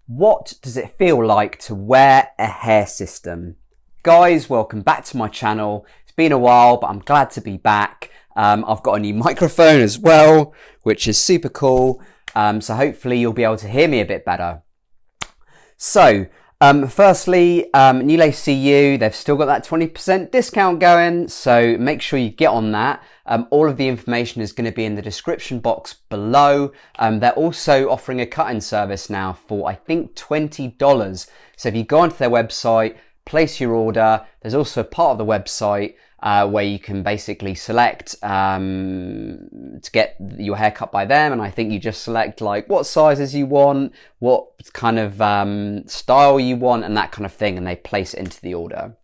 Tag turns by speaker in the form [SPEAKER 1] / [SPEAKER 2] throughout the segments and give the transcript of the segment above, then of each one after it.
[SPEAKER 1] What does it feel like to wear a hair system? Guys, welcome back to my channel. It's been a while, but I'm glad to be back. I've got a new microphone as well, which is super cool. So hopefully you'll be able to hear me a bit better. So, firstly, New Lace CU, they've still got that 20% discount going, so make sure you get on that. All of the information is going to be in the description box below. They're also offering a cut-in service now for, I think, $20. So if you go onto their website, place your order, there's also a part of the website where you can basically select to get your hair cut by them, and I think you just select like what sizes you want, what kind of style you want, and that kind of thing, and they place it into the order.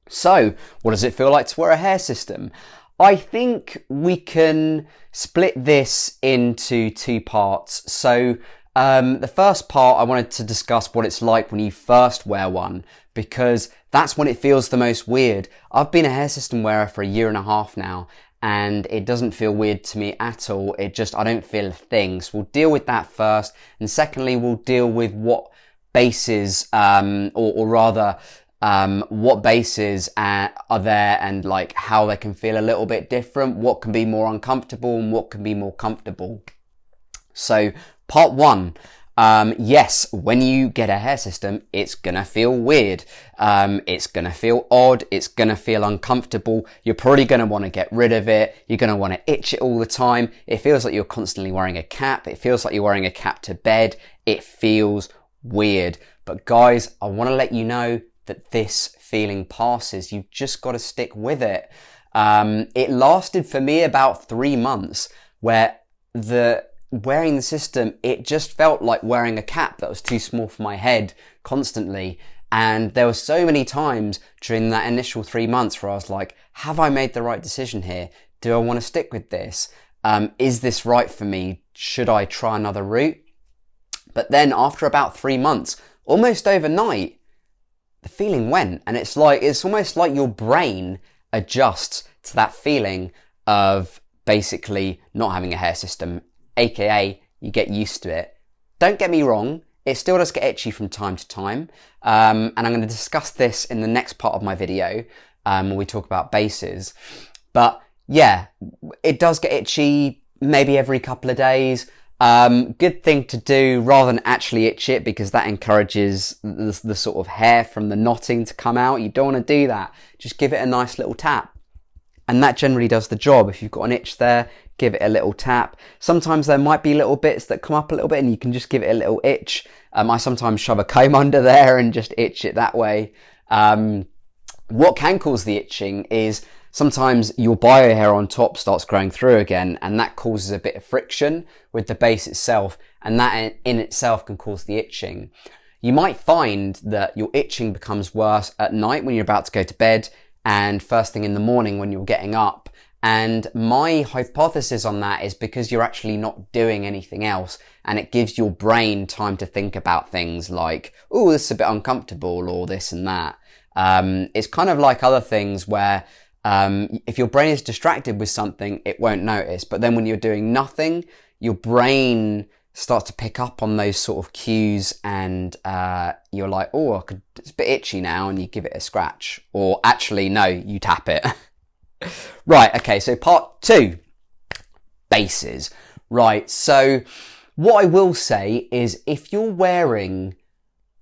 [SPEAKER 1] So what does it feel like to wear a hair system? I think we can split this into two parts. So the first part, I wanted to discuss what it's like when you first wear one, because that's when it feels the most weird. I've been a hair system wearer for 1.5 years now, and it doesn't feel weird to me at all. I don't feel a thing. So we'll deal with that first. And secondly, we'll deal with what bases, what bases are there, and like how they can feel a little bit different, what can be more uncomfortable and what can be more comfortable. So part one, yes, when you get a hair system, it's gonna feel weird. It's gonna feel odd. It's gonna feel uncomfortable. You're probably gonna want to get rid of it. You're gonna want to itch it all the time. It feels like you're constantly wearing a cap. It feels like you're wearing a cap to bed. It feels weird. But guys, I want to let you know that this feeling passes. You've just got to stick with it. It lasted for me about 3 months, where wearing the system, it just felt like wearing a cap that was too small for my head constantly. And there were so many times during that initial 3 months where I was like, have I made the right decision here? Do I want to stick with this? Is this right for me? Should I try another route? But then after about 3 months, almost overnight, the feeling went, and it's almost like your brain adjusts to that feeling of basically not having a hair system, aka you get used to it. Don't get me wrong, it still does get itchy from time to time, and I'm going to discuss this in the next part of my video when we talk about bases. But yeah, it does get itchy maybe every couple of days. Good thing to do rather than actually itch it, because that encourages the sort of hair from the knotting to come out. You don't want to do that. Just give it a nice little tap, and that generally does the job. If you've got an itch there, give it a little tap. Sometimes there might be little bits that come up a little bit and you can just give it a little itch. I sometimes shove a comb under there and just itch it that way. What can cause the itching is sometimes your bio hair on top starts growing through again, and that causes a bit of friction with the base itself, and that in itself can cause the itching. You might find that your itching becomes worse at night when you're about to go to bed, and first thing in the morning when you're getting up. And my hypothesis on that is because you're actually not doing anything else, and it gives your brain time to think about things like, oh, this is a bit uncomfortable, or this and that. It's kind of like other things where if your brain is distracted with something, it won't notice. But then when you're doing nothing, your brain starts to pick up on those sort of cues, and you're like, oh, it's a bit itchy now, and you give it a scratch. Or actually, no, you tap it. Right, okay, so part two, bases. Right, so what I will say is if you're wearing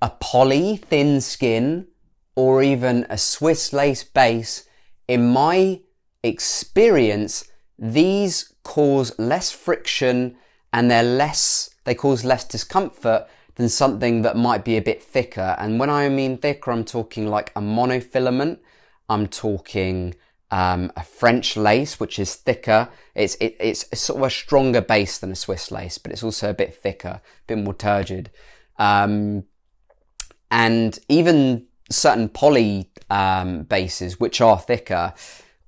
[SPEAKER 1] a poly thin skin or even a Swiss lace base, in my experience, these cause less friction and they cause less discomfort than something that might be a bit thicker. And when I mean thicker, I'm talking like a monofilament. I'm talking a French lace, which is thicker. It's sort of a stronger base than a Swiss lace, but it's also a bit thicker, a bit more turgid. And even certain poly bases, which are thicker,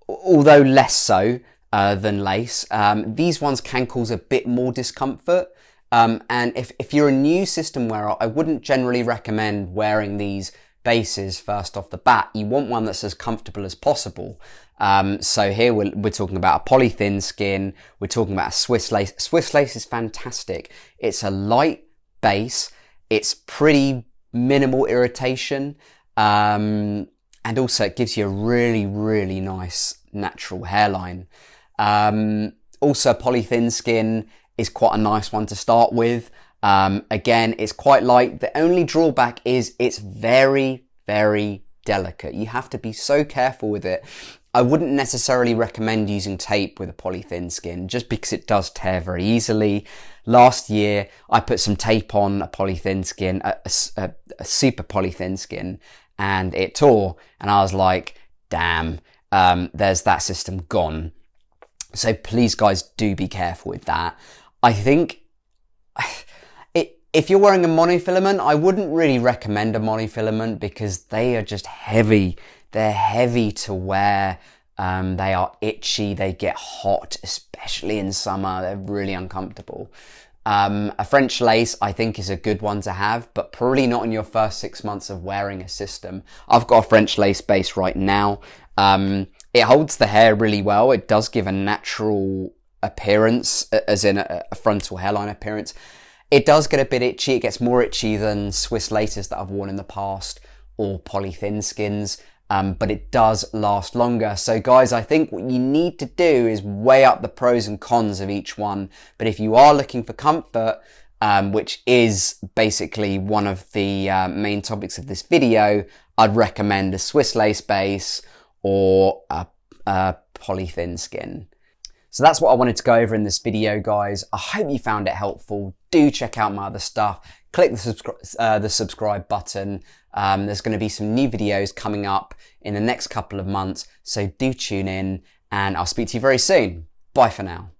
[SPEAKER 1] although less so than lace, these ones can cause a bit more discomfort. And if you're a new system wearer, I wouldn't generally recommend wearing these bases first off the bat. You want one that's as comfortable as possible. So here we're talking about a poly thin skin. We're talking about a Swiss lace. Swiss lace is fantastic. It's a light base. It's pretty minimal irritation. And also it gives you a really, really nice natural hairline. Also, polythin skin is quite a nice one to start with. Again, it's quite light. The only drawback is it's very, very delicate. You have to be so careful with it. I wouldn't necessarily recommend using tape with a polythin skin just because it does tear very easily. Last year, I put some tape on a polythin skin, a super polythin skin, and it tore. And I was like, damn, there's that system gone. So please, guys, do be careful with that. I think if you're wearing a monofilament, I wouldn't really recommend a monofilament because they are just heavy. They're heavy to wear. They are itchy. They get hot, especially in summer. They're really uncomfortable. A French lace, I think, is a good one to have, but probably not in your first 6 months of wearing a system. I've got a French lace base right now. It holds the hair really well. It does give a natural appearance, as in a frontal hairline appearance. It does get a bit itchy. It gets more itchy than Swiss laces that I've worn in the past or polythin skins, but it does last longer. So guys, I think what you need to do is weigh up the pros and cons of each one. But if you are looking for comfort, which is basically one of the main topics of this video, I'd recommend a Swiss lace base or a polythin skin. So that's what I wanted to go over in this video, guys. I hope you found it helpful. Do check out my other stuff. Click the subscribe button. There's going to be some new videos coming up in the next couple of months, so do tune in, and I'll speak to you very soon. Bye for now.